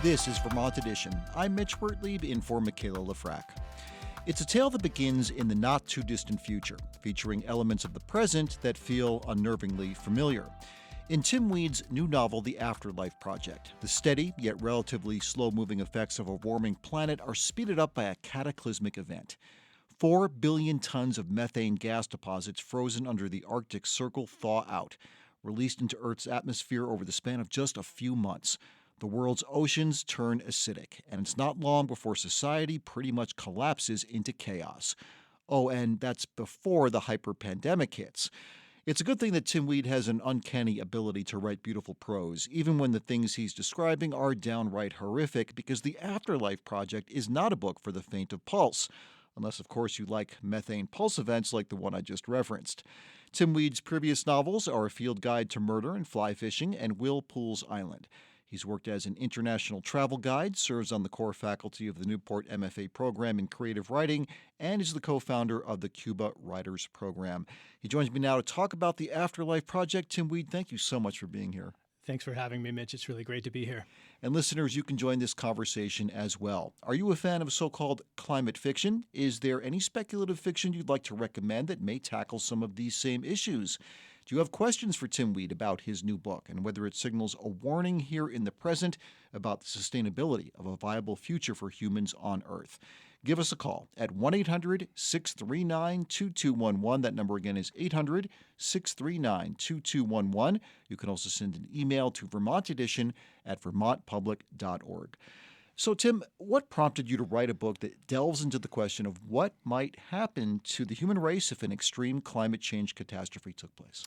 This is Vermont Edition. I'm Mitch Wertlieb in for Michaela Lafrac. It's a tale that begins in the not-too-distant future, featuring elements of the present that feel unnervingly familiar. In Tim Weed's new novel, The Afterlife Project, the steady yet relatively slow-moving effects of a warming planet are speeded up by a cataclysmic event. 4 billion tons of methane gas deposits frozen under the Arctic Circle thaw out, released into Earth's atmosphere over the span of just a few months. The world's oceans turn acidic, and it's not long before society pretty much collapses into chaos. Oh, and that's before the hyper-pandemic hits. It's a good thing that Tim Weed has an uncanny ability to write beautiful prose, even when the things he's describing are downright horrific, because The Afterlife Project is not a book for the faint of pulse. Unless, of course, you like methane pulse events like the one I just referenced. Tim Weed's previous novels are A Field Guide to Murder and Fly Fishing and Will Poole's Island. He's worked as an international travel guide, serves on the core faculty of the Newport MFA program in creative writing, and is the co-founder of the Cuba Writers Program. He joins me now to talk about the Afterlife Project. Tim Weed, thank you so much for being here. Thanks for having me, Mitch. It's really great to be here. And listeners, you can join this conversation as well. Are you a fan of so-called climate fiction? Is there any speculative fiction you'd like to recommend that may tackle some of these same issues? Do you have questions for Tim Weed about his new book and whether it signals a warning here in the present about the sustainability of a viable future for humans on Earth? Give us a call at 1-800-639-2211. That number again is 800-639-2211. You can also send an email to vermontedition@vermontpublic.org. So, Tim, what prompted you to write a book that delves into the question of what might happen to the human race if an extreme climate change catastrophe took place?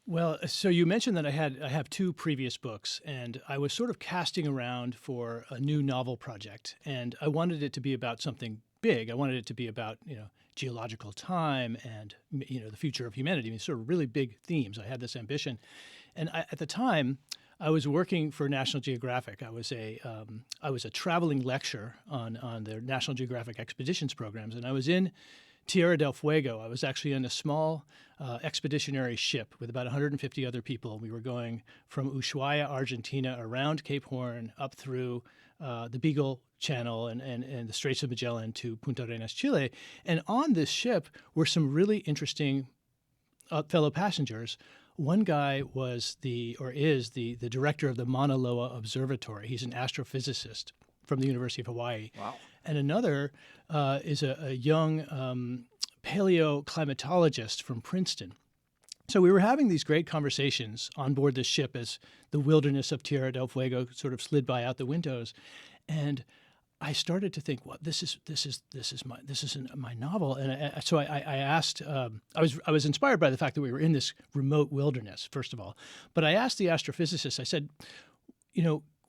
Well, so you mentioned that I have two previous books, and I was sort of casting around for a new novel project, and I wanted it to be about something big. I wanted it to be about, geological time and, the future of humanity. I mean, sort of really big themes. I had this ambition. And at the time, I was working for National Geographic. I was a traveling lecturer on their National Geographic expeditions programs, and I was in Tierra del Fuego. I was actually in a small expeditionary ship with about 150 other people. We were going from Ushuaia, Argentina, around Cape Horn, up through the Beagle Channel and the Straits of Magellan to Punta Arenas, Chile. And on this ship were some really interesting fellow passengers. One guy is the director of the Mauna Loa Observatory. He's an astrophysicist from the University of Hawaii. Wow. And another is a young paleoclimatologist from Princeton. So we were having these great conversations on board this ship as the wilderness of Tierra del Fuego sort of slid by out the windows, and I started to think, well, this is my novel, and so I asked. I was inspired by the fact that we were in this remote wilderness, first of all, but I asked the astrophysicist. I said,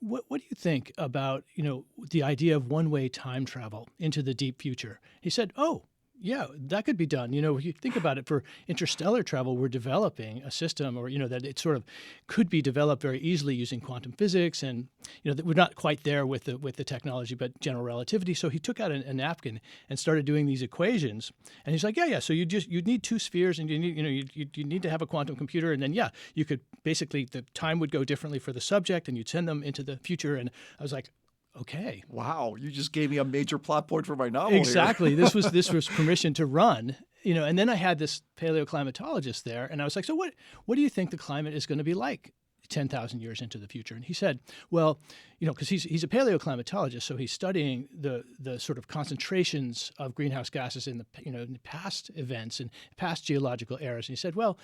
what do you think about the idea of one-way time travel into the deep future? He said, oh, yeah, that could be done. If you think about it, for interstellar travel, we're developing a system, or that it sort of could be developed very easily using quantum physics, and that we're not quite there with the technology, but general relativity. So he took out a napkin and started doing these equations, and he's like, yeah. So you'd need two spheres, and you need to have a quantum computer, and then you could basically, the time would go differently for the subject, and you'd send them into the future. And I was like, okay. Wow, you just gave me a major plot point for my novel. Exactly. This was permission to run. And then I had this paleoclimatologist there, and I was like, so what do you think the climate is going to be like 10,000 years into the future? And he said, well, because he's a paleoclimatologist, so he's studying the sort of concentrations of greenhouse gases in the past events and past geological eras. And he said, well,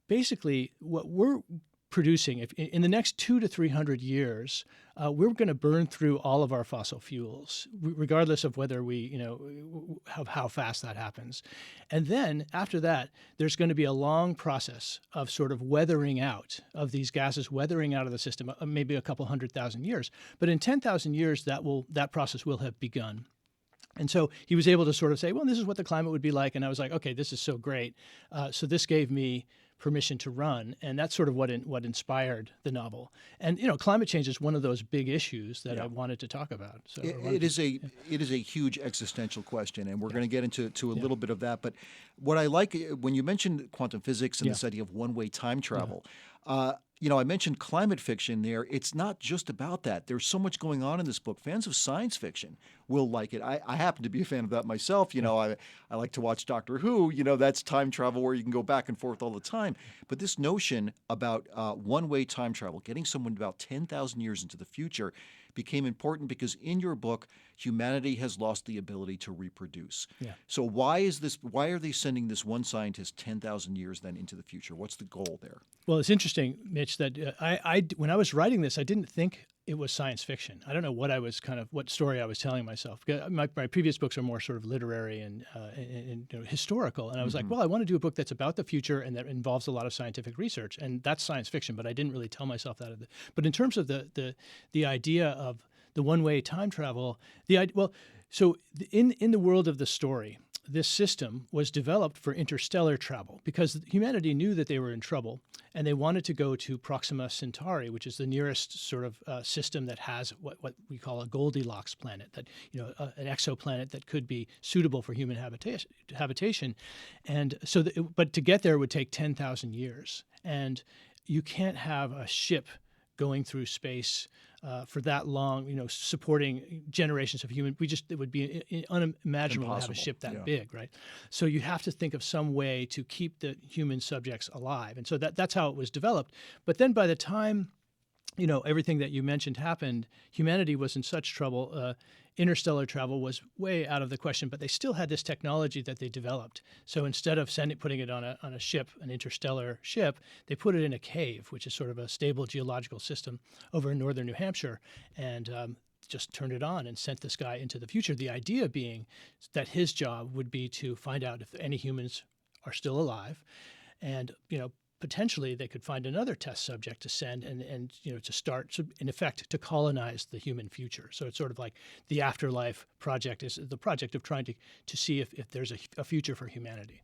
basically what we're producing, if in the next 200 to 300 years, we're going to burn through all of our fossil fuels, regardless of whether we, how fast that happens. And then after that, there's going to be a long process of sort of weathering out of these gases, weathering out of the system, maybe a couple 100,000 years. But in 10,000 years, that process will have begun. And so he was able to sort of say, well, this is what the climate would be like. And I was like, okay, this is so great. So this gave me permission to run, and that's sort of what inspired the novel. And climate change is one of those big issues that I wanted to talk about. So it is a huge existential question, and we're going to get into a little bit of that. But what I like when you mentioned quantum physics and this idea of one-way time travel, I mentioned climate fiction there. It's not just about that. There's so much going on in this book. Fans of science fiction will like it. I happen to be a fan of that myself. I like to watch Doctor Who. That's time travel where you can go back and forth all the time. But this notion about one-way time travel, getting someone about 10,000 years into the future, became important because in your book, humanity has lost the ability to reproduce. Yeah. So why are they sending this one scientist 10,000 years then into the future? What's the goal there? Well, it's interesting, Mitch, that when I was writing this, I didn't think it was science fiction. I don't know what story I was telling myself. My previous books are more sort of literary and historical. And I was like, well, I want to do a book that's about the future and that involves a lot of scientific research. And that's science fiction, but I didn't really tell myself that. But in terms of the idea of the one-way time travel, so in the world of the story, this system was developed for interstellar travel because humanity knew that they were in trouble and they wanted to go to Proxima Centauri, which is the nearest sort of system that has what we call a Goldilocks planet, that an exoplanet that could be suitable for human habitation. And so, but to get there would take 10,000 years, and you can't have a ship going through space for that long, supporting generations of human. It would be unimaginable to have a ship that big, right? So you have to think of some way to keep the human subjects alive. And so that's how it was developed. But then by the time, everything that you mentioned happened, humanity was in such trouble. Interstellar travel was way out of the question, but they still had this technology that they developed. So instead of putting it on a ship, an interstellar ship, they put it in a cave, which is sort of a stable geological system over in northern New Hampshire, and just turned it on and sent this guy into the future. The idea being that his job would be to find out if any humans are still alive, and potentially they could find another test subject to send and to start, in effect, to colonize the human future. So it's sort of like the Afterlife Project is the project of trying to see if there's a future for humanity.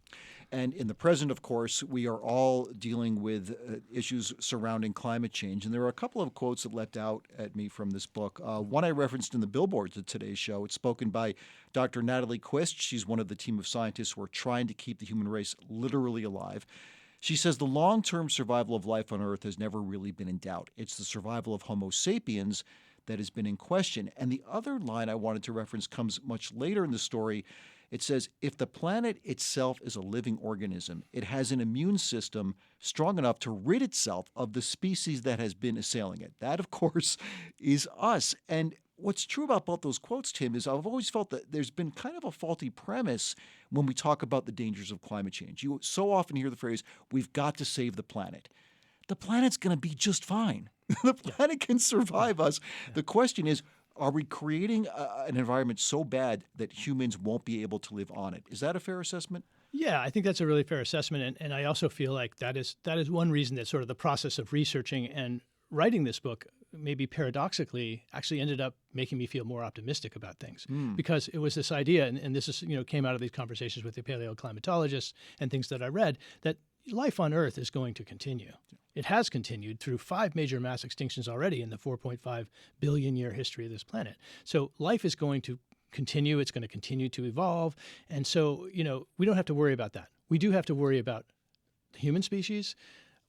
And in the present, of course, we are all dealing with issues surrounding climate change. And there are a couple of quotes that leapt out at me from this book. One I referenced in the billboards of today's show. It's spoken by Dr. Natalie Quist. She's one of the team of scientists who are trying to keep the human race literally alive. She says the long-term survival of life on Earth has never really been in doubt. It's the survival of Homo sapiens that has been in question. And the other line I wanted to reference comes much later in the story. It says, if the planet itself is a living organism, it has an immune system strong enough to rid itself of the species that has been assailing it. That, of course, is us. And what's true about both those quotes, Tim, is I've always felt that there's been kind of a faulty premise when we talk about the dangers of climate change. You so often hear the phrase, we've got to save the planet. The planet's going to be just fine. The planet can survive us. The question is, are we creating an environment so bad that humans won't be able to live on it? Is that a fair assessment? Yeah, I think that's a really fair assessment. And I also feel like that is one reason that sort of the process of researching and writing this book, maybe paradoxically, actually ended up making me feel more optimistic about things. Because it was this idea, and this is came out of these conversations with the paleoclimatologists and things that I read, that life on Earth is going to continue. It has continued through 5 major mass extinctions already in the 4.5 billion year history of this planet. So life is going to continue. It's going to continue to evolve. And so, we don't have to worry about that. We do have to worry about the human species,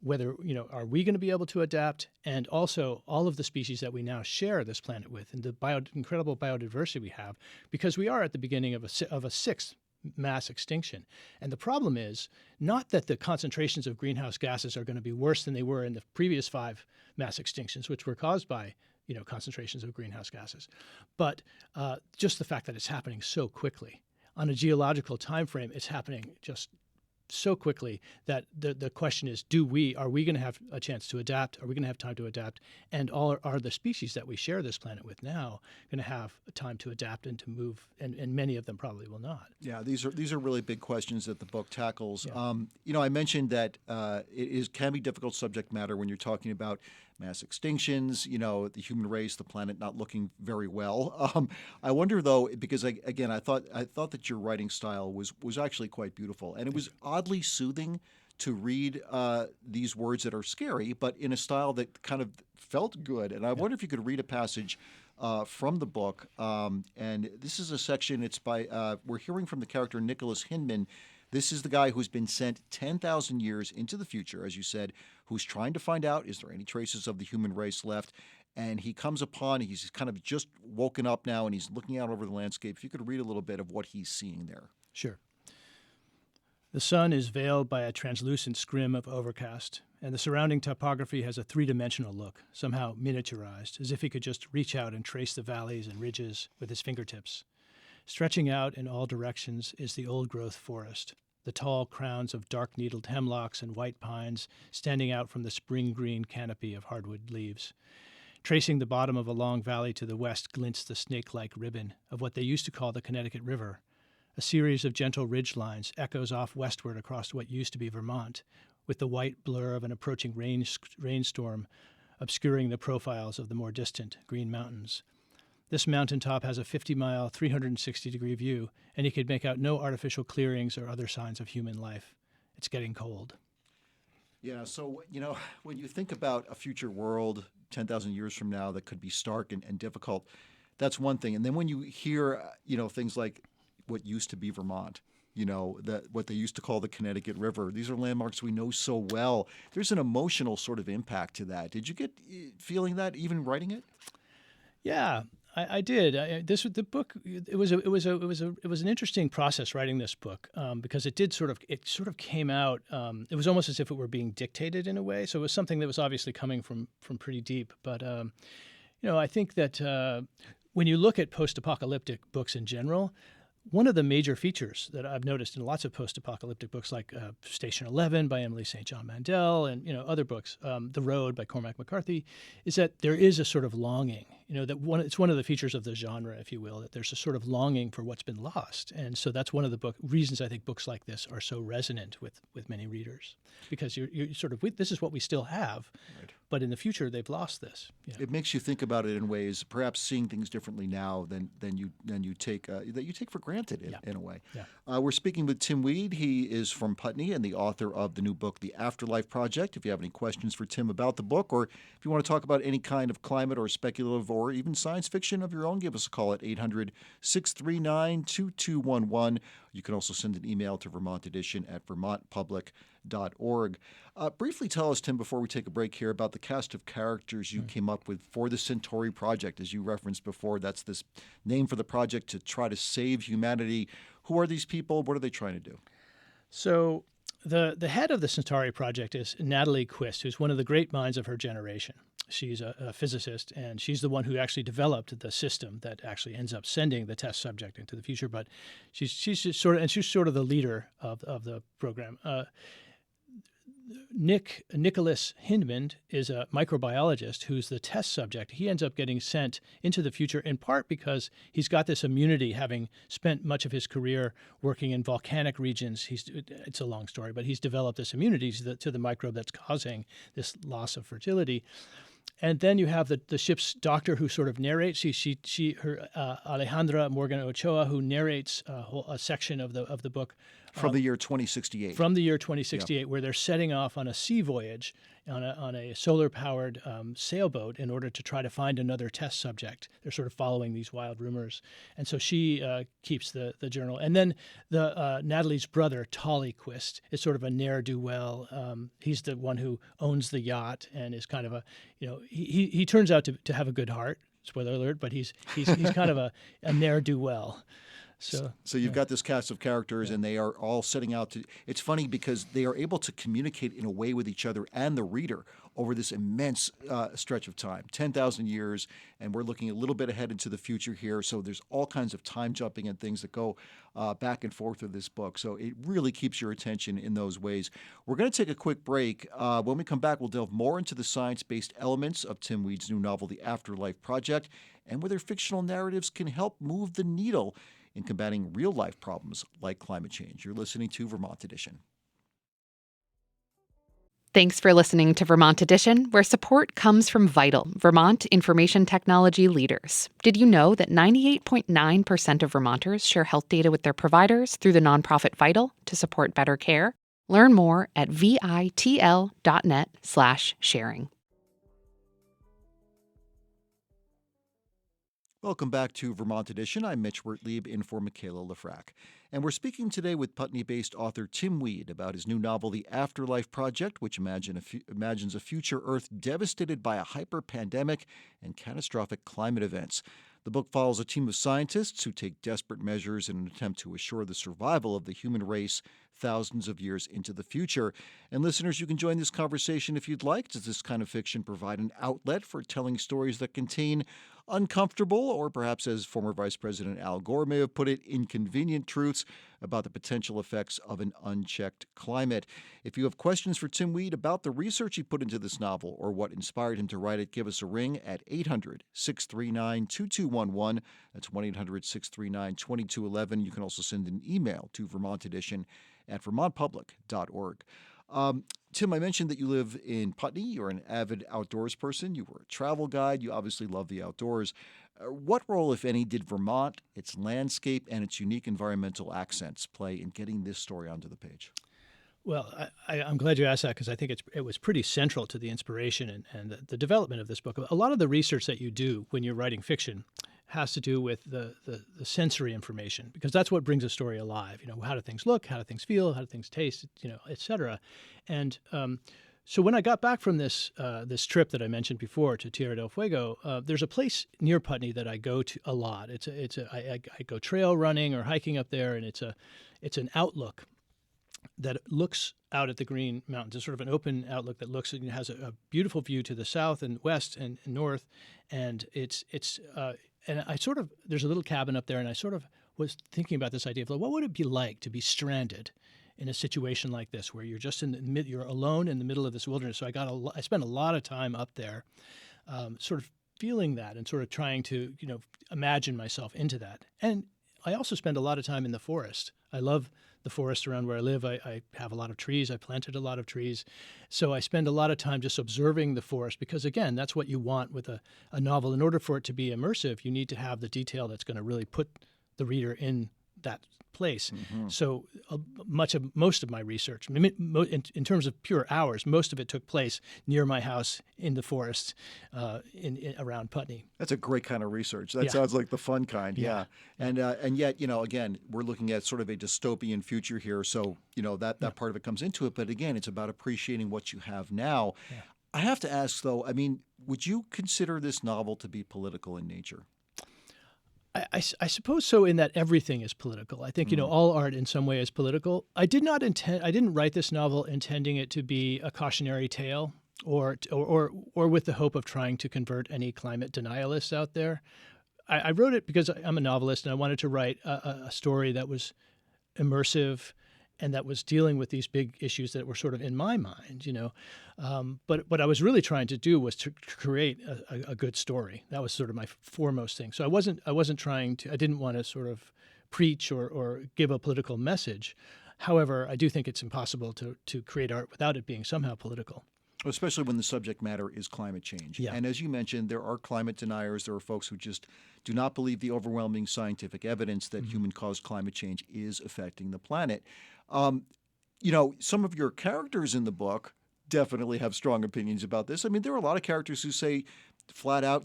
whether, are we going to be able to adapt, and also all of the species that we now share this planet with, and the incredible biodiversity we have, because we are at the beginning of a 6th mass extinction. And the problem is not that the concentrations of greenhouse gases are going to be worse than they were in the previous 5 mass extinctions, which were caused by concentrations of greenhouse gases, but just the fact that it's happening so quickly. On a geological time frame, it's happening just so quickly that the question is, are we going to have a chance to adapt? Are we going to have time to adapt? And are the species that we share this planet with now going to have time to adapt and to move? And many of them probably will not. Yeah, these are really big questions that the book tackles. Yeah. I mentioned that it can be difficult subject matter when you're talking about mass extinctions, the human race, the planet not looking very well. I wonder, though, because I thought that your writing style was actually quite beautiful, and it was oddly soothing to read these words that are scary, but in a style that kind of felt good. And I wonder if you could read a passage from the book. And this is a section. It's by we're hearing from the character Nicholas Hinman. This is the guy who's been sent 10,000 years into the future, as you said, who's trying to find out, is there any traces of the human race left? And he comes upon, he's kind of just woken up now, and he's looking out over the landscape. If you could read a little bit of what he's seeing there. Sure. The sun is veiled by a translucent scrim of overcast, and the surrounding topography has a three-dimensional look, somehow miniaturized, as if he could just reach out and trace the valleys and ridges with his fingertips. Stretching out in all directions is the old-growth forest, the tall crowns of dark-needled hemlocks and white pines standing out from the spring-green canopy of hardwood leaves. Tracing the bottom of a long valley to the west glints the snake-like ribbon of what they used to call the Connecticut River. A series of gentle ridge lines echoes off westward across what used to be Vermont, with the white blur of an approaching rainstorm obscuring the profiles of the more distant Green Mountains. This mountaintop has a 50-mile, 360-degree view, and you could make out no artificial clearings or other signs of human life. It's getting cold. Yeah, so, when you think about a future world 10,000 years from now that could be stark and difficult, that's one thing. And then when you hear, things like what used to be Vermont, what they used to call the Connecticut River. These are landmarks we know so well. There's an emotional sort of impact to that. Did you get feeling that even writing it? Yeah, I did. The book. It was an interesting process writing this book because it sort of came out. It was almost as if it were being dictated in a way. So it was something that was obviously coming from pretty deep. But I think that when you look at post-apocalyptic books in general, one of the major features that I've noticed in lots of post-apocalyptic books like Station 11 by Emily St. John Mandel and other books, The Road by Cormac McCarthy, is that there is a sort of longing. It's one of the features of the genre, if you will, that there's a sort of longing for what's been lost. And so that's one of the reasons I think books like this are so resonant with many readers, because you're sort of, this is what we still have, right. But in the future they've lost this. It makes you think about it in ways, perhaps seeing things differently now than you take for granted in a way. Yeah. We're speaking with Tim Weed. He is from Putney and the author of the new book, The Afterlife Project. If you have any questions for Tim about the book, or if you want to talk about any kind of climate or speculative or even science fiction of your own, give us a call at 800-639-2211. You can also send an email to Vermont Edition at vermontpublic.org. Briefly tell us, Tim, before we take a break here, about the cast of characters you came up with for the Centauri Project. As you referenced before, that's this name for the project to try to save humanity. Who are these people? What are they trying to do? So the head of the Centauri Project is Natalie Quist, who's one of the great minds of her generation. She's a physicist, and she's the one who actually developed the system that actually ends up sending the test subject into the future. But she's just sort of the leader of the program. Nicholas Hindman is a microbiologist who's the test subject. He ends up getting sent into the future in part because he's got this immunity, having spent much of his career working in volcanic regions. It's a long story, but he's developed this immunity to the microbe that's causing this loss of fertility. And then you have the ship's doctor who sort of narrates. Alejandra Morgan Ochoa, who narrates a section of the book from the year 2068. From the year 2068, where they're setting off on a sea voyage on a solar-powered sailboat in order to try to find another test subject. They're sort of following these wild rumors, and so she keeps the journal. And then Natalie's brother, Tolly Quist, is sort of a ne'er-do-well. He's the one who owns the yacht and is kind of he turns out to have a good heart. Spoiler alert, but he's kind of a ne'er-do-well. So you've got this cast of characters, and they are all setting out to. It's funny because they are able to communicate in a way with each other and the reader over this immense stretch of time, 10,000 years, and we're looking a little bit ahead into the future here. So there's all kinds of time jumping and things that go back and forth with this book. So it really keeps your attention in those ways. We're going to take a quick break. When we come back, we'll delve more into the science-based elements of Tim Weed's new novel, The Afterlife Project, and whether fictional narratives can help move the needle in combating real-life problems like climate change. You're listening to Vermont Edition. Thanks for listening to Vermont Edition, where support comes from Vital, Vermont information technology leaders. Did you know that 98.9% of Vermonters share health data with their providers through the nonprofit Vital to support better care? Learn more at vitl.net/sharing. Welcome back to Vermont Edition. I'm Mitch Wertlieb in for Michaela Lefrak. And we're speaking today with Putney-based author Tim Weed about his new novel, The Afterlife Project, which imagines a future Earth devastated by a hyper-pandemic and catastrophic climate events. The book follows a team of scientists who take desperate measures in an attempt to assure the survival of the human race thousands of years into the future. And listeners, you can join this conversation if you'd like. Does this kind of fiction provide an outlet for telling stories that contain uncomfortable, or perhaps as former Vice President Al Gore may have put it, inconvenient truths about the potential effects of an unchecked climate? If you have questions for Tim Weed about the research he put into this novel or what inspired him to write it, give us a ring at 800-639-2211. That's 1-800-639-2211. You can also send an email to vermontedition@vermontpublic.org. Tim, I mentioned that you live in Putney. You're an avid outdoors person. You were a travel guide. You obviously love the outdoors. What role, if any, did Vermont, its landscape, and its unique environmental accents play in getting this story onto the page? Well, I'm glad you asked that because I think it was pretty central to the inspiration and the development of this book. A lot of the research that you do when you're writing fiction has to do with the sensory information, because that's what brings a story alive. You know, how do things look? How do things feel? How do things taste? You know, et cetera. And so when I got back from this trip that I mentioned before to Tierra del Fuego, there's a place near Putney that I go to a lot. I go trail running or hiking up there, and it's an outlook that looks out at the Green Mountains. It's sort of an open outlook that looks and has a beautiful view to the south and west and north, and and there's a little cabin up there, and I sort of was thinking about this idea of, like, what would it be like to be stranded in a situation like this, where you're just you're alone in the middle of this wilderness. So I spent a lot of time up there, sort of feeling that and sort of trying to, imagine myself into that. And I also spend a lot of time in the forest. I love the forest around where I live. I have a lot of trees. I planted a lot of trees. So I spend a lot of time just observing the forest because, again, that's what you want with a novel. In order for it to be immersive, you need to have the detail that's going to really put the reader in that place. Mm-hmm. So most of my research, in terms of pure hours, most of it took place near my house in the forest around Putney. That's a great kind of research. That sounds like the fun kind. Yeah. And yet, again, we're looking at sort of a dystopian future here. So, that part of it comes into it. But again, it's about appreciating what you have now. Yeah. I have to ask, though, would you consider this novel to be political in nature? I suppose so, in that everything is political. I think, all art in some way is political. I didn't write this novel intending it to be a cautionary tale or with the hope of trying to convert any climate denialists out there. I wrote it because I'm a novelist and I wanted to write a story that was immersive and that was dealing with these big issues that were sort of in my mind, But what I was really trying to do was to create a good story. That was sort of my foremost thing. So I wasn't trying to. I didn't want to sort of preach or give a political message. However, I do think it's impossible to create art without it being somehow political. Especially when the subject matter is climate change. Yeah. And as you mentioned, there are climate deniers. There are folks who just do not believe the overwhelming scientific evidence that human-caused climate change is affecting the planet. Some of your characters in the book definitely have strong opinions about this. There are a lot of characters who say flat out,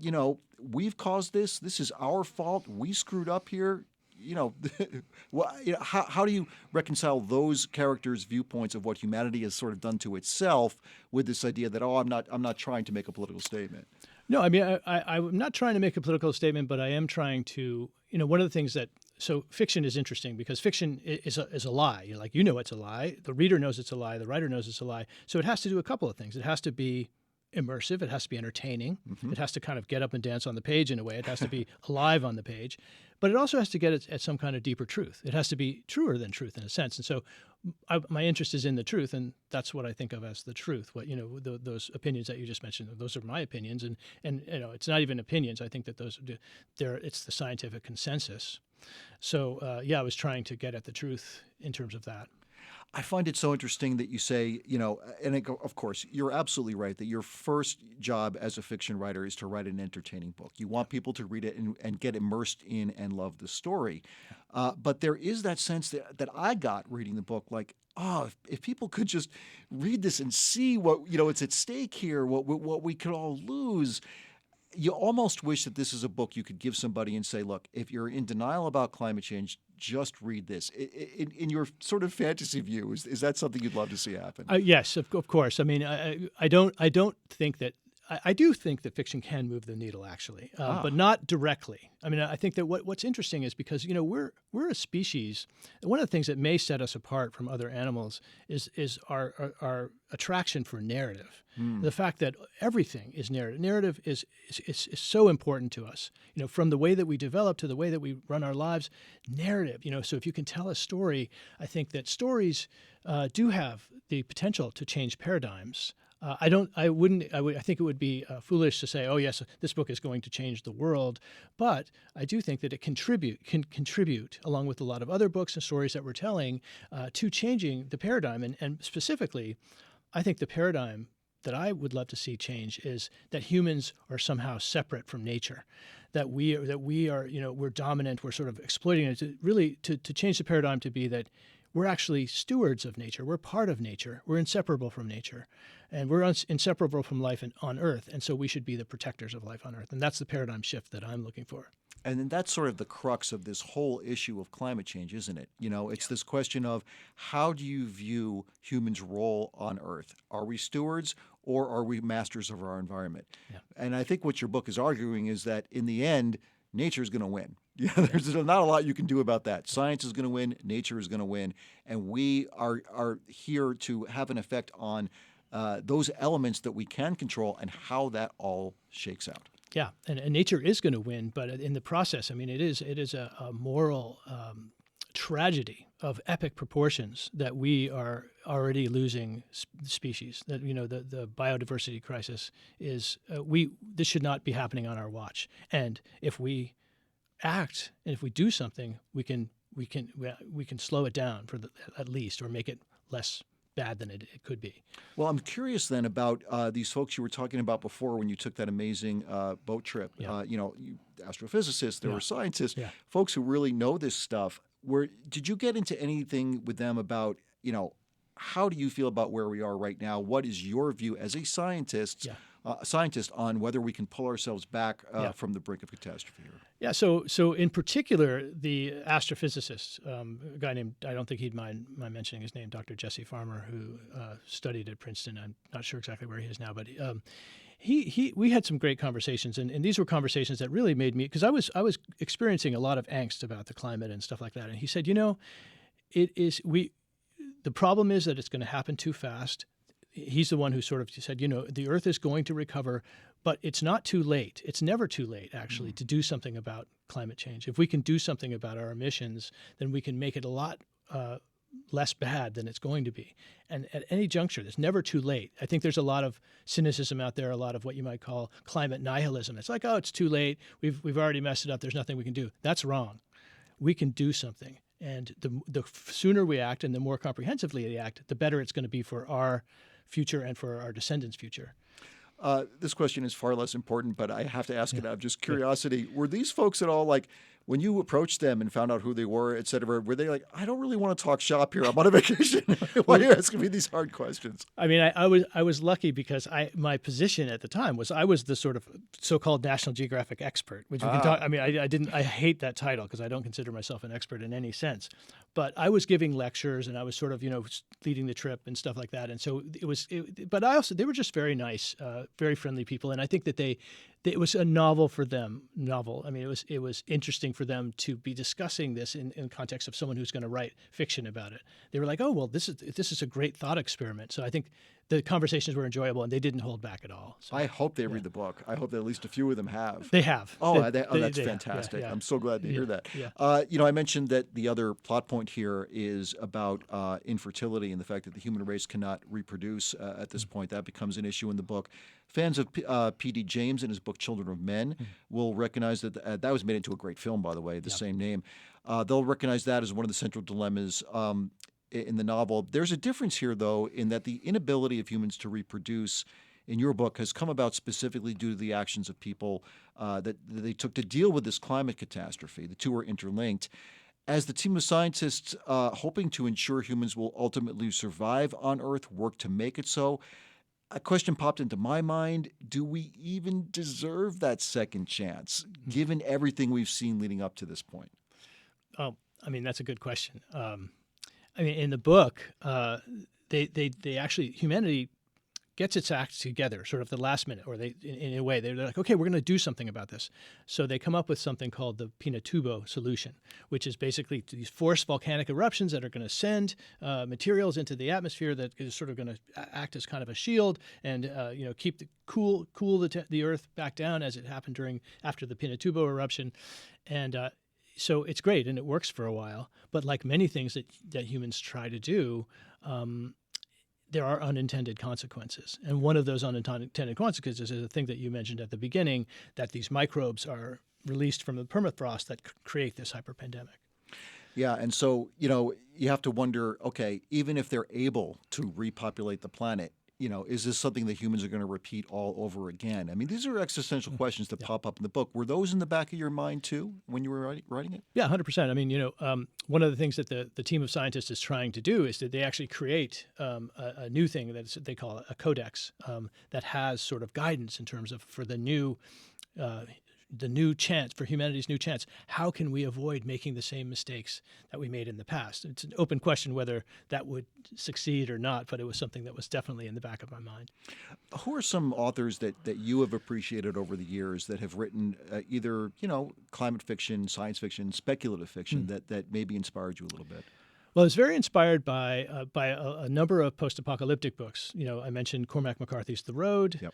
we've caused this. This is our fault. We screwed up here. How do you reconcile those characters' viewpoints of what humanity has sort of done to itself with this idea that, I'm not trying to make a political statement? No, I'm not trying to make a political statement, but I am trying to, one of the things so fiction is interesting because fiction is a lie. It's a lie. The reader knows it's a lie. The writer knows it's a lie. So it has to do a couple of things. It has to be immersive. It has to be entertaining. Mm-hmm. It has to kind of get up and dance on the page in a way. It has to be alive on the page. But it also has to get at some kind of deeper truth. It has to be truer than truth in a sense. And so my interest is in the truth, and that's what I think of as the truth. What those opinions that you just mentioned, those are my opinions, and it's not even opinions. I think that it's the scientific consensus. So I was trying to get at the truth in terms of that. I find it so interesting that you say, of course, you're absolutely right that your first job as a fiction writer is to write an entertaining book. You want people to read it and get immersed in and love the story. But there is that sense that I got reading the book, like, if people could just read this and see what, it's at stake here, what we could all lose. you almost wish that this is a book you could give somebody and say, look, if you're in denial about climate change, just read this. In your sort of fantasy view, is that something you'd love to see happen? Yes, of course. I mean, I don't think that. I do think that fiction can move the needle, actually, but not directly. I mean, I think that what's interesting is because we're a species. One of the things that may set us apart from other animals is our attraction for narrative. The fact that everything is narrative. Narrative is so important to us. From the way that we develop to the way that we run our lives, narrative. So if you can tell a story, I think that stories do have the potential to change paradigms. I think it would be foolish to say, oh yes, this book is going to change the world, but I do think that it can contribute, along with a lot of other books and stories that we're telling, to changing the paradigm. And specifically, I think the paradigm that I would love to see change is that humans are somehow separate from nature, that we are we're dominant, we're sort of exploiting it. To change the paradigm to be that we're actually stewards of nature. We're part of nature. We're inseparable from nature. And we're inseparable from life on Earth. And so we should be the protectors of life on Earth. And that's the paradigm shift that I'm looking for. And then that's sort of the crux of this whole issue of climate change, isn't it? It's this question of how do you view humans' role on Earth? Are we stewards or are we masters of our environment? Yeah. And I think what your book is arguing is that in the end, nature is going to win. Yeah, there's not a lot you can do about that. Science is going to win, nature is going to win, and we are here to have an effect on those elements that we can control and how that all shakes out. Yeah, and nature is going to win, but in the process, I mean, it is a moral tragedy of epic proportions that we are already losing species. That the biodiversity crisis is this should not be happening on our watch, and if we act and if we do something, we can slow it down at least, or make it less bad than it could be. Well, I'm curious then about these folks you were talking about before when you took that amazing boat trip. Yeah. Astrophysicists, there were scientists, yeah. folks who really know this stuff. Did you get into anything with them about how do you feel about where we are right now? What is your view as a scientist? Yeah. Scientist on whether we can pull ourselves back from the brink of catastrophe here. Yeah, so in particular, the astrophysicist, a guy named, I don't think he'd mind my mentioning his name, Dr. Jesse Farmer, who studied at Princeton. I'm not sure exactly where he is now, but we had some great conversations, and these were conversations that really made me, because I was experiencing a lot of angst about the climate and stuff like that. And he said, the problem is that it's going to happen too fast. He's the one who sort of said, the Earth is going to recover, but it's not too late. It's never too late, actually, to do something about climate change. If we can do something about our emissions, then we can make it a lot less bad than it's going to be. And at any juncture, it's never too late. I think there's a lot of cynicism out there, a lot of what you might call climate nihilism. It's like, oh, it's too late. We've already messed it up. There's nothing we can do. That's wrong. We can do something. And the sooner we act and the more comprehensively we act, the better it's going to be for our future and for our descendants' future. This question is far less important, but I have to ask it out of just curiosity. Were these folks at all like, when you approached them and found out who they were, et cetera, were they like, I don't really want to talk shop here. I'm on a vacation. Why are you asking me these hard questions? I mean, I was lucky because my position at the time was I was the sort of so-called National Geographic expert, which we can talk. I mean, I hate that title because I don't consider myself an expert in any sense. But I was giving lectures and I was sort of, leading the trip and stuff like that. And so but they were just very nice, very friendly people. And I think that it was a novel for them. I mean, it was interesting for them to be discussing this in context of someone who's going to write fiction about it. They were like, oh, well, this is a great thought experiment. So I think the conversations were enjoyable and they didn't hold back at all. So, I hope they read the book. I hope that at least a few of them have. They have. That's fantastic. I'm so glad to hear that. Yeah. I mentioned that the other plot point here is about infertility and the fact that the human race cannot reproduce at this point. That becomes an issue in the book. Fans of P.D. James and his book Children of Men will recognize that that was made into a great film, by the way, the same name. They'll recognize that as one of the central dilemmas in the novel. There's a difference here, though, in that the inability of humans to reproduce in your book has come about specifically due to the actions of people that they took to deal with this climate catastrophe. The two are interlinked. As the team of scientists hoping to ensure humans will ultimately survive on Earth work to make it so, a question popped into my mind. Do we even deserve that second chance, given everything we've seen leading up to this point? Oh, I mean, that's a good question. I mean, in the book, they actually, humanity gets its act together sort of the last minute, or in a way, they're like, okay, we're going to do something about this. So they come up with something called the Pinatubo solution, which is basically these forced volcanic eruptions that are going to send materials into the atmosphere that is sort of going to act as kind of a shield and keep cool the Earth back down, as it happened after the Pinatubo eruption. And so it's great and it works for a while, but like many things that humans try to do, there are unintended consequences. And one of those unintended consequences is a thing that you mentioned at the beginning, that these microbes are released from the permafrost that create this hyperpandemic. Yeah, and so, you have to wonder, okay, even if they're able to repopulate the planet, is this something that humans are going to repeat all over again? I mean, these are existential questions that pop up in the book. Were those in the back of your mind, too, when you were writing it? Yeah, 100%. I mean, one of the things that the team of scientists is trying to do is that they actually create a new thing that they call a codex that has sort of guidance in terms of for the new chance, for humanity's new chance. How can we avoid making the same mistakes that we made in the past? It's an open question whether that would succeed or not, but it was something that was definitely in the back of my mind. Who are some authors that you have appreciated over the years that have written either, climate fiction, science fiction, speculative fiction that maybe inspired you a little bit? Well, I was very inspired by a number of post-apocalyptic books. I mentioned Cormac McCarthy's The Road, Yep.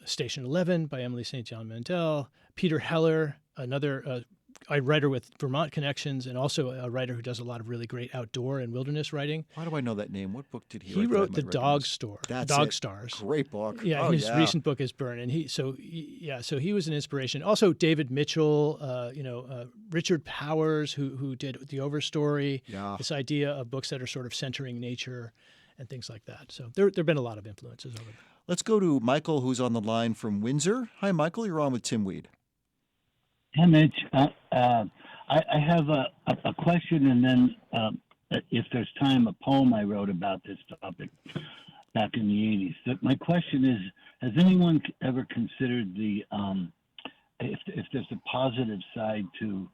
Station 11 by Emily St. John Mandel, Peter Heller, another a writer with Vermont connections, and also a writer who does a lot of really great outdoor and wilderness writing. Why do I know that name? What book did he write? He wrote The Dog Store, That's Dog it. Stars. Great book. Yeah, his recent book is Burn, and so he was an inspiration. Also, David Mitchell, Richard Powers, who did The Overstory. Yeah. This idea of books that are sort of centering nature and things like that. So there've been a lot of influences over there. Let's go to Michael, who's on the line from Windsor. Hi, Michael. You're on with Tim Weed. Hey, Mitch. I have a question, and then, if there's time, a poem I wrote about this topic back in the 80s. My question is, has anyone ever considered if there's a positive side to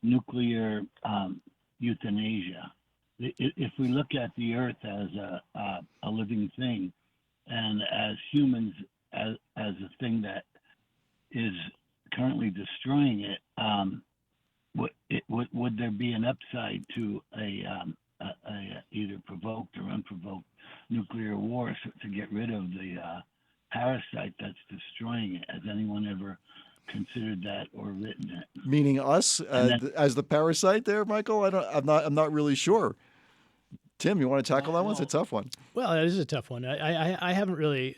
nuclear euthanasia? If we look at the Earth as a living thing, and as humans as a thing that is currently destroying it, would there be an upside to a either provoked or unprovoked nuclear war to get rid of the parasite that's destroying it? Has anyone ever considered that or written it? Meaning us as the parasite there, Michael? I'm not really sure. Tim, you want to tackle that one? It's a tough one. Well, it is a tough one. I haven't really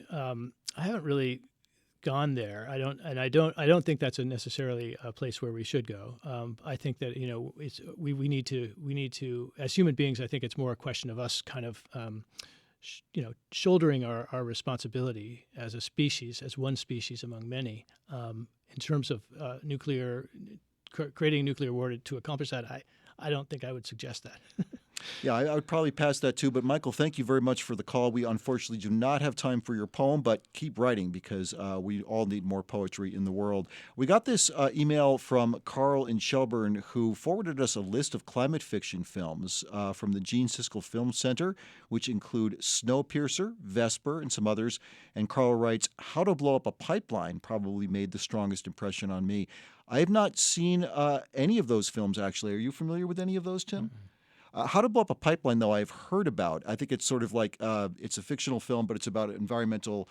gone there. I don't think that's necessarily a place where we should go. I think that we need to as human beings. I think it's more a question of us kind of shouldering our responsibility as a species, as one species among many, in terms of creating a nuclear war to accomplish that. I don't think I would suggest that. Yeah, I would probably pass that too. But Michael, thank you very much for the call. We unfortunately do not have time for your poem, but keep writing because we all need more poetry in the world. We got this email from Carl in Shelburne, who forwarded us a list of climate fiction films from the Gene Siskel Film Center, which include Snowpiercer, Vesper, and some others. And Carl writes, "How to Blow Up a Pipeline probably made the strongest impression on me." I have not seen any of those films, actually. Are you familiar with any of those, Tim? Mm-hmm. How to Blow Up a Pipeline, though, I've heard about. I think it's sort of like it's a fictional film, but it's about environmental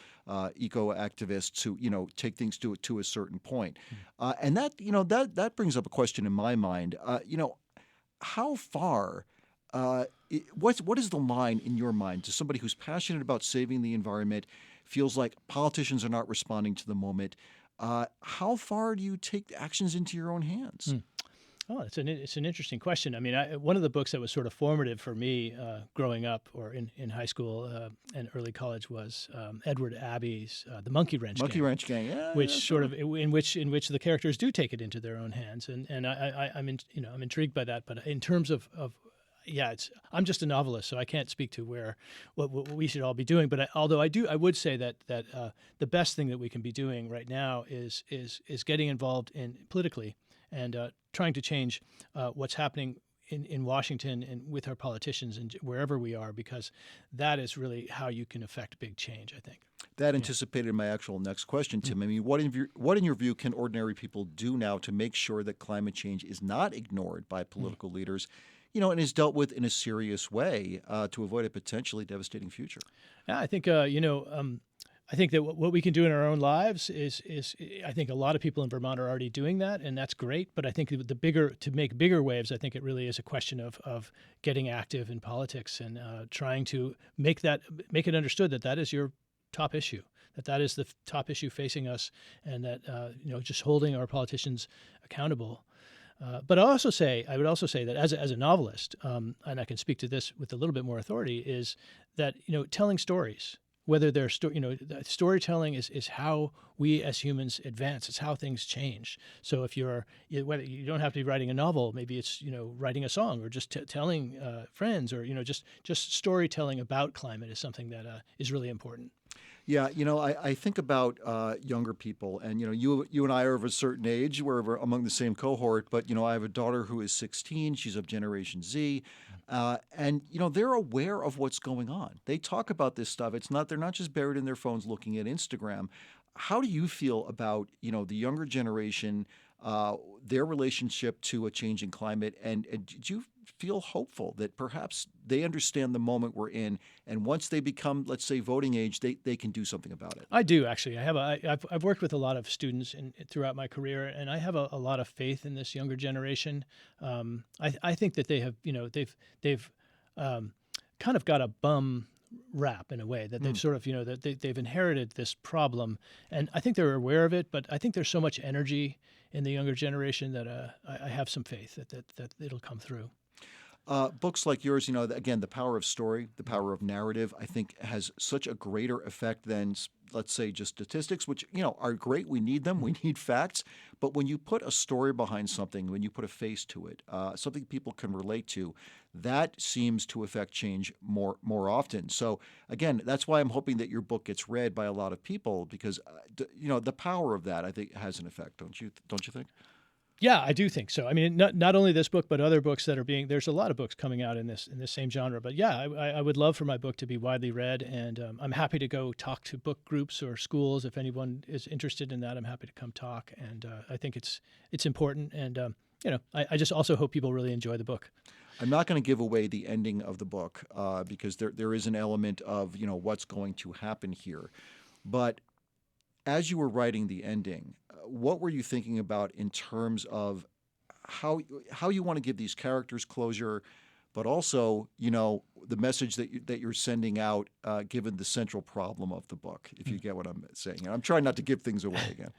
eco-activists who, take things to a certain point. And that brings up a question in my mind. How far, what is the line in your mind to somebody who's passionate about saving the environment, feels like politicians are not responding to the moment? How far do you take actions into your own hands? Oh, it's an interesting question. I mean, one of the books that was sort of formative for me growing up or in high school and early college was Edward Abbey's The Monkey Wrench Gang. Yeah, which sort of in which the characters do take it into their own hands, and I'm intrigued by that. But in terms of I'm just a novelist, so I can't speak to what we should all be doing. But I would say that the best thing that we can be doing right now is getting involved politically and trying to change what's happening in Washington and with our politicians and wherever we are, because that is really how you can affect big change, I think. That anticipated my actual next question, Tim. I mean, what in your view can ordinary people do now to make sure that climate change is not ignored by political leaders, and is dealt with in a serious way to avoid a potentially devastating future? Yeah, I think I think that what we can do in our own lives is I think a lot of people in Vermont are already doing that, and that's great. But I think to make bigger waves, I think it really is a question of getting active in politics and trying to make it understood that is your top issue, that is the top issue facing us, and that just holding our politicians accountable. But I would also say that as a novelist, and I can speak to this with a little bit more authority, is that telling stories, whether they're storytelling is how we as humans advance. It's how things change. So whether you don't have to be writing a novel, maybe it's writing a song or just telling friends, or just storytelling about climate is something that is really important. Yeah, I think about younger people, and you and I are of a certain age. We're among the same cohort, but I have a daughter who is 16. She's of Generation Z, and they're aware of what's going on. They talk about this stuff. They're not just buried in their phones looking at Instagram. How do you feel about the younger generation, their relationship to a changing climate, and do you feel hopeful that perhaps they understand the moment we're in, and once they become, let's say, voting age, they can do something about it? I do, actually. I've worked with a lot of students throughout my career, and I have a lot of faith in this younger generation. I think that they have, they've kind of got a bum rap in a way, that they've sort of, that they've inherited this problem, and I think they're aware of it. But I think there's so much energy in the younger generation that I have some faith that it'll come through. Books like yours, again, the power of story, the power of narrative, I think has such a greater effect than, let's say, just statistics, which, are great. We need them. We need facts. But when you put a story behind something, when you put a face to it, something people can relate to, that seems to affect change more often. So, again, that's why I'm hoping that your book gets read by a lot of people, because, the power of that, I think, has an effect. Don't you think? Yeah, I do think so. I mean, not only this book, but other books that are there's a lot of books coming out in this same genre. But yeah, I would love for my book to be widely read, and I'm happy to go talk to book groups or schools. If anyone is interested in that, I'm happy to come talk. And I think it's important. And, I just also hope people really enjoy the book. I'm not going to give away the ending of the book because there is an element of, what's going to happen here. But as you were writing the ending, what were you thinking about in terms of how you want to give these characters closure, but also, the message that you're sending out, given the central problem of the book, if you get what I'm saying? And I'm trying not to give things away again.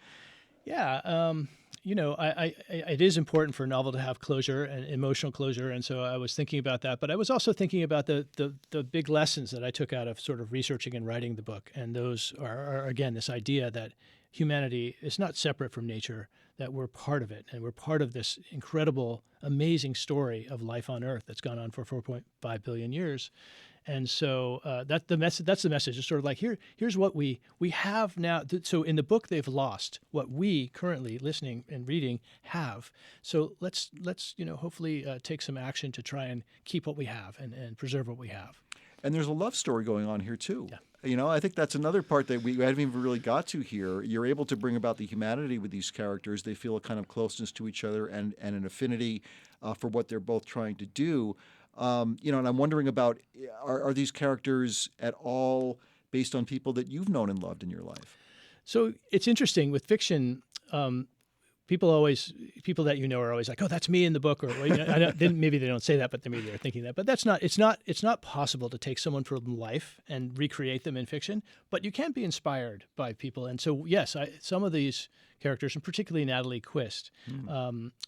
Yeah, it is important for a novel to have closure and emotional closure, and so I was thinking about that. But I was also thinking about the big lessons that I took out of sort of researching and writing the book, and those are again this idea that humanity is not separate from nature, that we're part of it, and we're part of this incredible, amazing story of life on Earth that's gone on for 4.5 billion years. And so that's the message. It's sort of like here's what we have now. So in the book, they've lost what we currently listening and reading have. So let's hopefully take some action to try and keep what we have and preserve what we have. And there's a love story going on here too. Yeah. I think that's another part that we haven't even really got to here. You're able to bring about the humanity with these characters. They feel a kind of closeness to each other and an affinity for what they're both trying to do. And I'm wondering about, are these characters at all based on people that you've known and loved in your life? So it's interesting with fiction. People that are always like, oh, that's me in the book, or maybe they don't say that, but maybe they're thinking that. But that's not. It's not possible to take someone from life and recreate them in fiction. But you can be inspired by people, and so yes, some of these characters, and particularly Natalie Quist,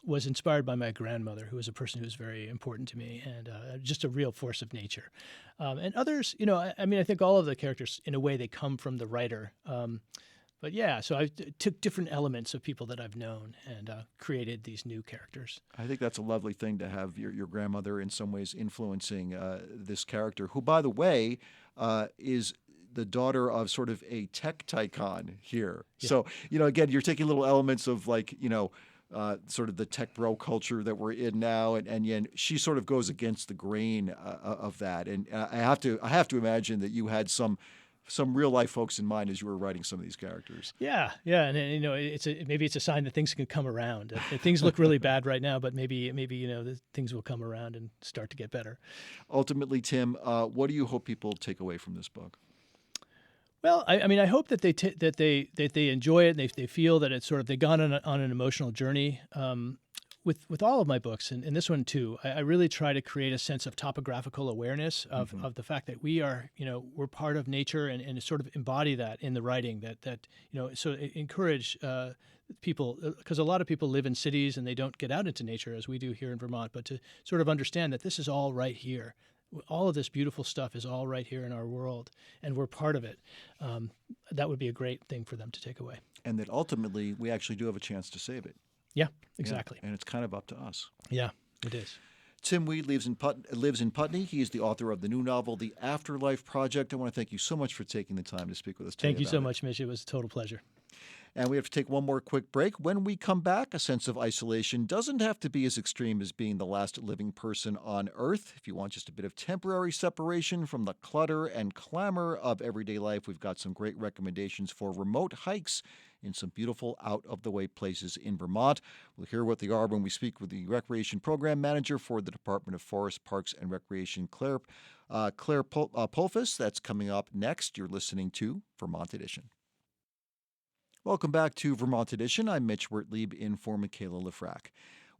was inspired by my grandmother, who was a person who was very important to me, and just a real force of nature. And others, I think all of the characters, in a way, they come from the writer. But yeah, so I took different elements of people that I've known and created these new characters. I think that's a lovely thing to have your grandmother in some ways influencing this character, who, by the way, is the daughter of sort of a tech tycoon here. Yeah. So, again, you're taking little elements of like, sort of the tech bro culture that we're in now, and yet she sort of goes against the grain of that. And I have to imagine that you had some real life folks in mind as you were writing some of these characters. Yeah, and maybe it's a sign that things can come around. Things look really bad right now, but maybe things will come around and start to get better. Ultimately, Tim, what do you hope people take away from this book? Well, I hope that they enjoy it and they feel that it's sort of they've gone on an emotional journey. With all of my books, and this one too, I really try to create a sense of topographical awareness of the fact that we are, we're part of nature and sort of embody that in the writing that so encourage people, because a lot of people live in cities and they don't get out into nature as we do here in Vermont, but to sort of understand that this is all right here. All of this beautiful stuff is all right here in our world, and we're part of it. That would be a great thing for them to take away. And that ultimately we actually do have a chance to save it. Yeah, exactly. Yeah, and it's kind of up to us. Yeah, it is. Tim Weed lives in Putney. He is the author of the new novel, The Afterlife Project. I want to thank you so much for taking the time to speak with us today. Thank you so much, Mitch. It was a total pleasure. And we have to take one more quick break. When we come back, a sense of isolation doesn't have to be as extreme as being the last living person on Earth. If you want just a bit of temporary separation from the clutter and clamor of everyday life, we've got some great recommendations for remote hikes in some beautiful out-of-the-way places in Vermont. We'll hear what they are when we speak with the Recreation Program Manager for the Department of Forest, Parks, and Recreation, Claire Polfus. That's coming up next. You're listening to Vermont Edition. Welcome back to Vermont Edition. I'm Mitch Wertlieb in for Michaela Lefrak.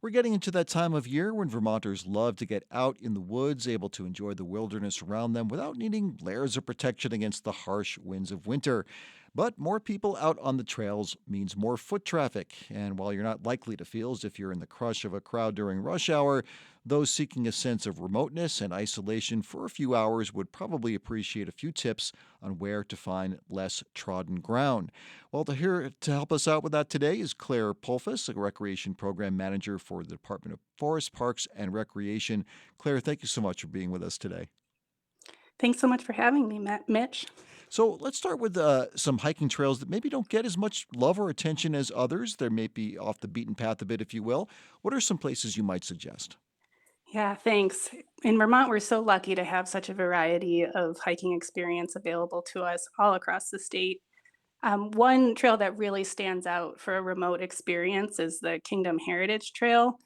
We're getting into that time of year when Vermonters love to get out in the woods, able to enjoy the wilderness around them without needing layers of protection against the harsh winds of winter. But more people out on the trails means more foot traffic. And while you're not likely to feel as if you're in the crush of a crowd during rush hour, those seeking a sense of remoteness and isolation for a few hours would probably appreciate a few tips on where to find less trodden ground. Well, to help us out with that today is Claire Polfus, a Recreation Program Manager for the Department of Forest, Parks, and Recreation. Claire, thank you so much for being with us today. Thanks so much for having me, Mitch. So let's start with some hiking trails that maybe don't get as much love or attention as others. They may be off the beaten path a bit, if you will. What are some places you might suggest? Yeah, thanks. In Vermont, we're so lucky to have such a variety of hiking experience available to us all across the state. One trail that really stands out for a remote experience is the Kingdom Heritage Trail.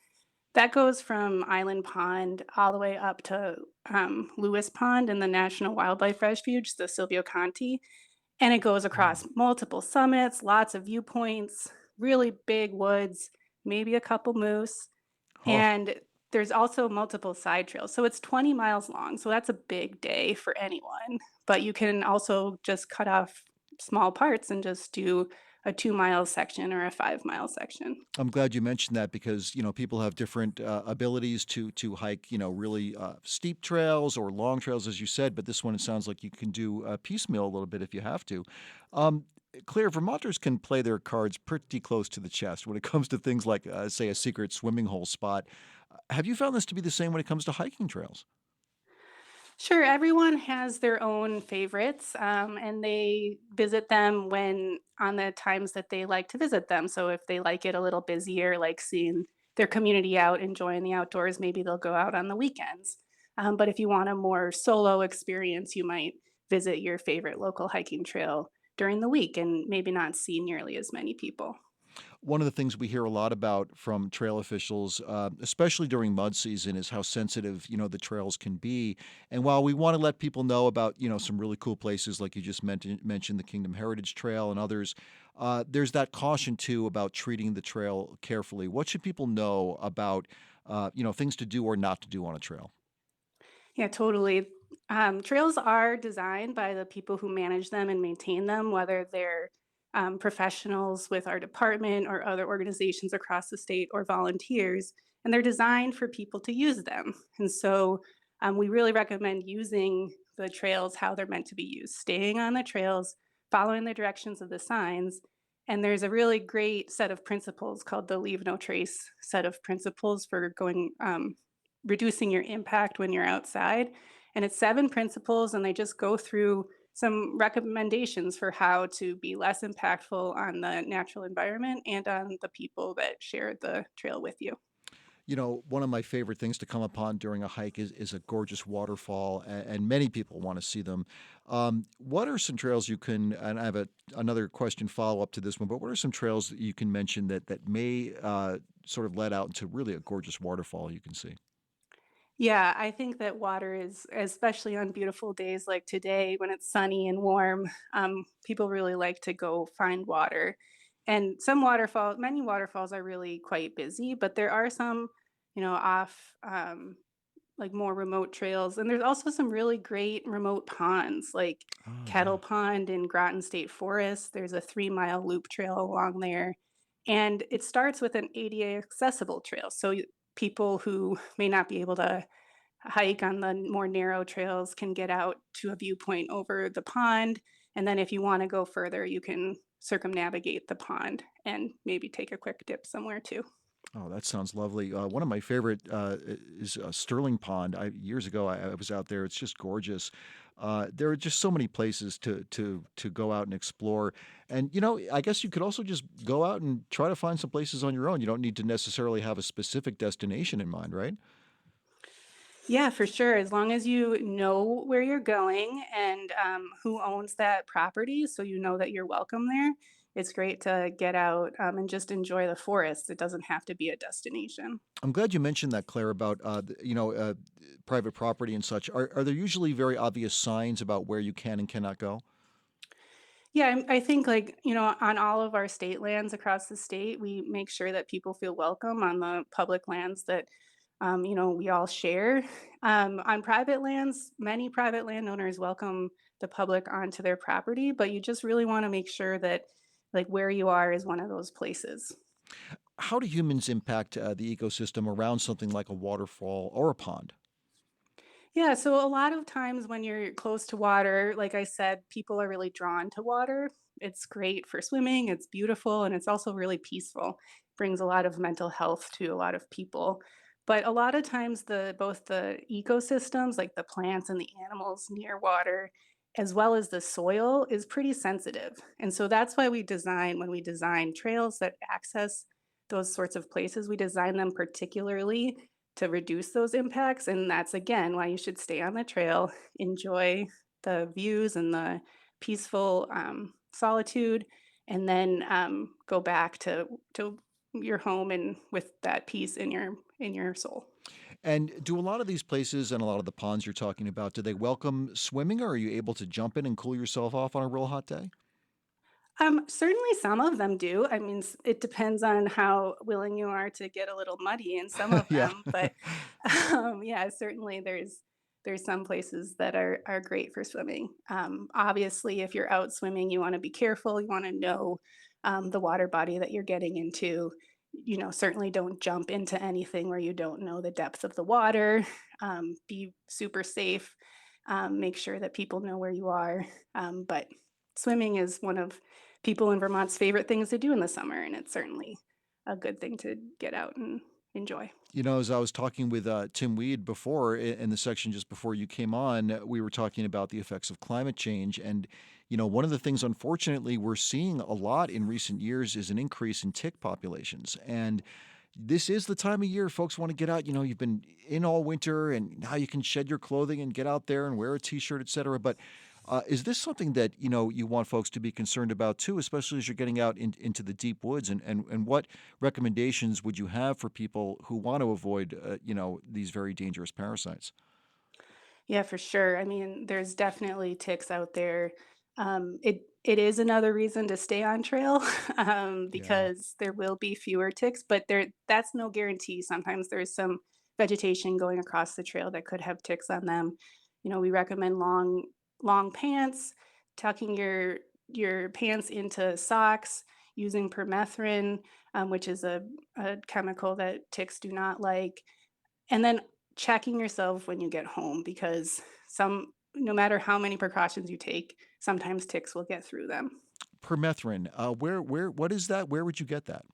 That goes from Island Pond all the way up to Lewis Pond in the National Wildlife Refuge, the Silvio Conti. And it goes across multiple summits, lots of viewpoints, really big woods, maybe a couple moose. Huh. And there's also multiple side trails. So it's 20 miles long. So that's a big day for anyone. But you can also just cut off small parts and just do a 2-mile section or a 5-mile section. I'm glad you mentioned that because, people have different abilities to hike, really steep trails or long trails, as you said. But this one, it sounds like you can do piecemeal a little bit if you have to. Claire, Vermonters can play their cards pretty close to the chest when it comes to things like, say, a secret swimming hole spot. Have you found this to be the same when it comes to hiking trails? Sure, everyone has their own favorites, and they visit them when on the times that they like to visit them. So if they like it a little busier, like seeing their community out enjoying the outdoors, maybe they'll go out on the weekends. But if you want a more solo experience, you might visit your favorite local hiking trail during the week and maybe not see nearly as many people. One of the things we hear a lot about from trail officials, especially during mud season, is how sensitive, the trails can be. And while we want to let people know about, some really cool places like you just mentioned the Kingdom Heritage Trail and others, there's that caution, too, about treating the trail carefully. What should people know about, things to do or not to do on a trail? Yeah, totally. Trails are designed by the people who manage them and maintain them, whether they're professionals with our department or other organizations across the state or volunteers, and they're designed for people to use them. And so we really recommend using the trails how they're meant to be used, staying on the trails following the directions of the signs. And there's a really great set of principles called the Leave No Trace set of principles for reducing your impact when you're outside. And it's 7 principles, and they just go through some recommendations for how to be less impactful on the natural environment and on the people that share the trail with you. You know, one of my favorite things to come upon during a hike is a gorgeous waterfall, and many people want to see them. What are some trails you can, and I have another question follow up to this one, but what are some trails that you can mention that may sort of let out into really a gorgeous waterfall you can see? Yeah, I think that water is, especially on beautiful days like today when it's sunny and warm, people really like to go find water. And many waterfalls are really quite busy, but there are some, off like more remote trails. And there's also some really great remote ponds, like Oh, Kettle yeah. Pond in Groton State Forest. There's a 3-mile loop trail along there. And it starts with an ADA accessible trail. So people who may not be able to hike on the more narrow trails can get out to a viewpoint over the pond. And then if you want to go further, you can circumnavigate the pond and maybe take a quick dip somewhere too. Oh, that sounds lovely. One of my favorite is Sterling Pond. Years ago, I was out there. It's just gorgeous. There are just so many places to go out and explore. And I guess you could also just go out and try to find some places on your own. You don't need to necessarily have a specific destination in mind, right? Yeah, for sure. As long as you know where you're going and who owns that property, so you know that you're welcome there, it's great to get out and just enjoy the forest. It doesn't have to be a destination. I'm glad you mentioned that, Claire, about private property and such. Are there usually very obvious signs about where you can and cannot go? Yeah, I think like, on all of our state lands across the state, we make sure that people feel welcome on the public lands that, we all share. On private lands, many private landowners welcome the public onto their property, but you just really want to make sure that like where you are is one of those places. How do humans impact the ecosystem around something like a waterfall or a pond? Yeah, so a lot of times when you're close to water, like I said, people are really drawn to water. It's great for swimming, it's beautiful, and it's also really peaceful. Brings a lot of mental health to a lot of people. But a lot of times both the ecosystems, like the plants and the animals near water, as well as the soil is pretty sensitive. And so that's why when we design trails that access those sorts of places, we design them particularly to reduce those impacts. And that's again why you should stay on the trail, enjoy the views and the peaceful solitude, and then go back to your home and with that peace in your soul. And do a lot of these places and a lot of the ponds you're talking about, do they welcome swimming, or are you able to jump in and cool yourself off on a real hot day? Certainly some of them do. I mean, it depends on how willing you are to get a little muddy in some of Yeah. them, but yeah, certainly there's some places that are great for swimming. Obviously, if you're out swimming, you want to be careful. You want to know the water body that you're getting into. Certainly don't jump into anything where you don't know the depth of the water. Be super safe. Make sure that people know where you are. But swimming is one of people in Vermont's favorite things to do in the summer, and it's certainly a good thing to get out and enjoy. As I was talking with Tim Weed before in the section just before you came on, we were talking about the effects of climate change. And, one of the things, unfortunately, we're seeing a lot in recent years is an increase in tick populations. And this is the time of year folks want to get out. You've been in all winter and now you can shed your clothing and get out there and wear a t-shirt, et cetera. But is this something that, you want folks to be concerned about too, especially as you're getting out into the deep woods? And what recommendations would you have for people who want to avoid, these very dangerous parasites? Yeah, for sure. I mean, there's definitely ticks out there. It is another reason to stay on trail Yeah. because there will be fewer ticks, but that's no guarantee. Sometimes there's some vegetation going across the trail that could have ticks on them. We recommend long pants, tucking your pants into socks, using permethrin, which is a chemical that ticks do not like, and then checking yourself when you get home because no matter how many precautions you take, sometimes ticks will get through them. Permethrin, what is that? Where would you get that?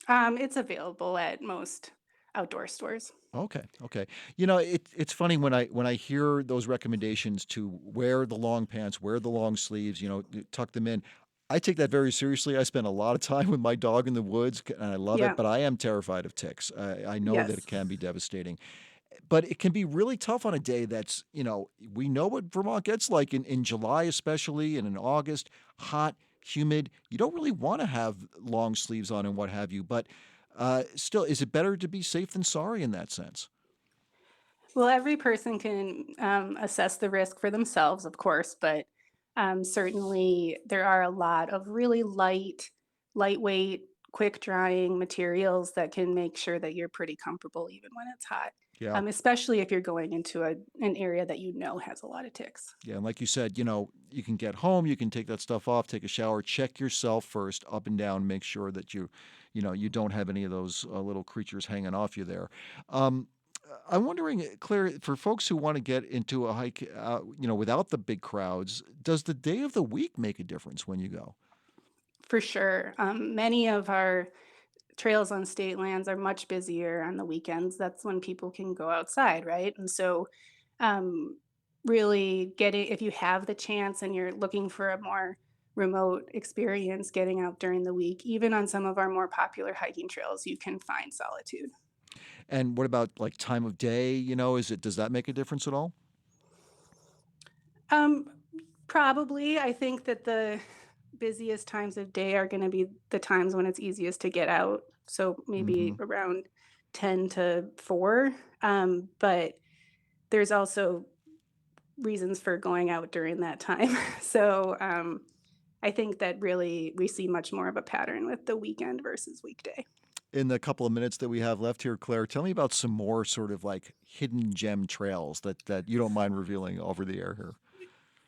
It's available at most outdoor stores. Okay, okay. It's funny when I hear those recommendations to wear the long pants, wear the long sleeves, tuck them in. I take that very seriously. I spend a lot of time with my dog in the woods, and I love it, Yeah. but I am terrified of ticks. I know that it Yes. can be devastating, but it can be really tough on a day that's, we know what Vermont gets like in July, especially, and in August, hot, humid. You don't really want to have long sleeves on and what have you, but still, is it better to be safe than sorry in that sense? Well, every person can assess the risk for themselves, of course, but certainly there are a lot of really lightweight, quick drying materials that can make sure that you're pretty comfortable even when it's hot, Yeah. especially if you're going into an area that you know has a lot of ticks. Yeah, and like you said, you can get home, you can take that stuff off, take a shower, check yourself first, up and down, make sure that you don't have any of those little creatures hanging off you there. Um, I'm wondering, Claire, for folks who want to get into a hike, without the big crowds, does the day of the week make a difference when you go? For sure. Many of our trails on state lands are much busier on the weekends. That's when people can go outside, right? And so, um, really getting, if you have the chance and you're looking for a more remote experience, getting out during the week, even on some of our more popular hiking trails, you can find solitude. And what about like time of day? Does that make a difference at all? Um, Probably. I think that the busiest times of day are going to be the times when it's easiest to get out. So maybe Hmm. around 10 to 4. But there's also reasons for going out during that time. So I think that really we see much more of a pattern with the weekend versus weekday. In the couple of minutes that we have left here, Claire, tell me about some more sort of like hidden gem trails that you don't mind revealing over the air here.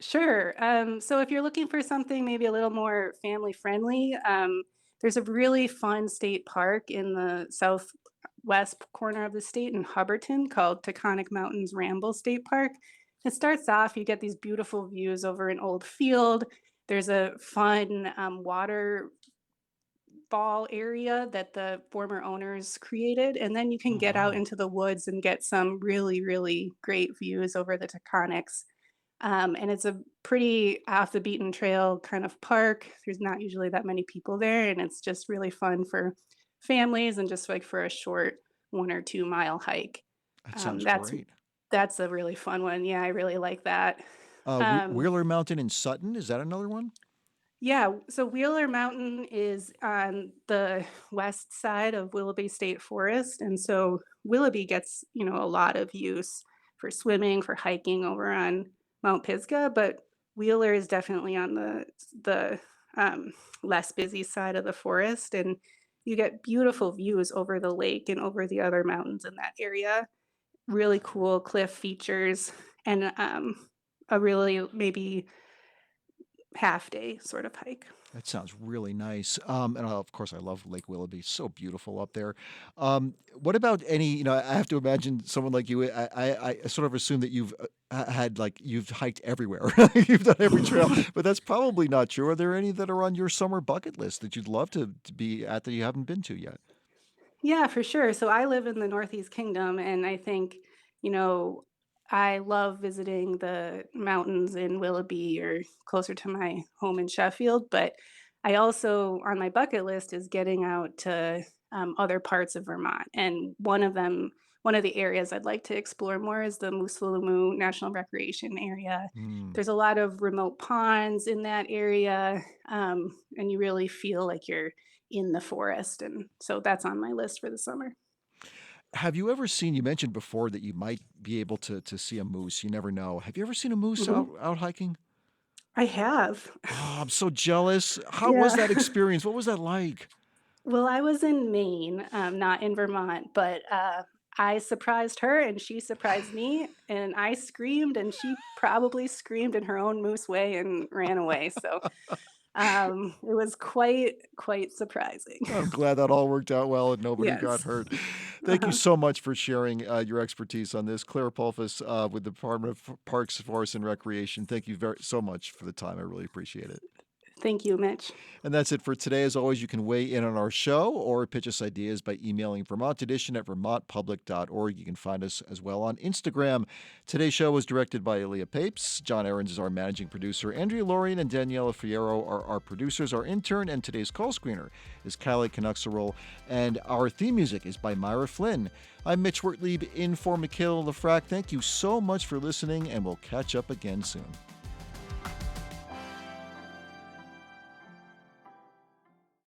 Sure. So if you're looking for something maybe a little more family friendly, there's a really fun state park in the southwest corner of the state in Hubbardton called Taconic Mountains Ramble State Park. It starts off, you get these beautiful views over an old field. There's a fun water ball area that the former owners created. And then you can Oh, get out wow. into the woods and get some really, really great views over the Taconics. And it's a pretty off the beaten trail kind of park. There's not usually that many people there, and it's just really fun for families and just like for a short 1 or 2 mile hike. That Um, sounds that's great. that's a really fun one. Yeah, I really like that. Um, Wheeler Mountain in Sutton, is that another one? yeah, so Wheeler Mountain is on the west side of Willoughby State Forest, and so Willoughby gets, a lot of use for swimming, for hiking over on Mount Pisgah, but Wheeler is definitely on the less busy side of the forest, and you get beautiful views over the lake and over the other mountains in that area. Really cool cliff features and a really maybe half day sort of hike. That sounds really nice. And of course, I love Lake Willoughby. So beautiful up there. What about any? I have to imagine someone like you. I sort of assume that you've hiked everywhere. You've done every trail, but that's probably not true. Are there any that are on your summer bucket list that you'd love to be at that you haven't been to yet? Yeah, for sure. So I live in the Northeast Kingdom, and I think, you know, I love visiting the mountains in Willoughby or closer to my home in Sheffield. But I also, on my bucket list, is getting out to other parts of Vermont. And one of the areas I'd like to explore more is the Moosalamoo National Recreation Area. Hmm. There's a lot of remote ponds in that area, and you really feel like you're in the forest, and so that's on my list for the summer. Have you ever seen? You mentioned before that you might be able to see a moose. You never know. Have you ever seen a moose Mhm. out hiking? I have. Oh, I'm so jealous. How was Yeah. that experience? What was that like? Well, I was in Maine, not in Vermont, but, I surprised her and she surprised me, and I screamed and she probably screamed in her own moose way and ran away, so It was quite surprising. I'm glad that all worked out well and nobody got Yes. hurt. Thank you so much for sharing your expertise on this. Claire Polfus with the Department of Parks, Forests, and Recreation. Thank you so much for the time. I really appreciate it. Thank you, Mitch. And that's it for today. As always, you can weigh in on our show or pitch us ideas by emailing vermontedition@vermontpublic.org. You can find us as well on Instagram. Today's show was directed by Aaliyah Papes. John Ahrens is our managing producer. Andrea Lorien and Daniela Fierro are our producers. Our intern and today's call screener is Kylie Canuxarol. And our theme music is by Myra Flynn. I'm Mitch Wertlieb in for Michaela Lefrak. Thank you so much for listening, and we'll catch up again soon.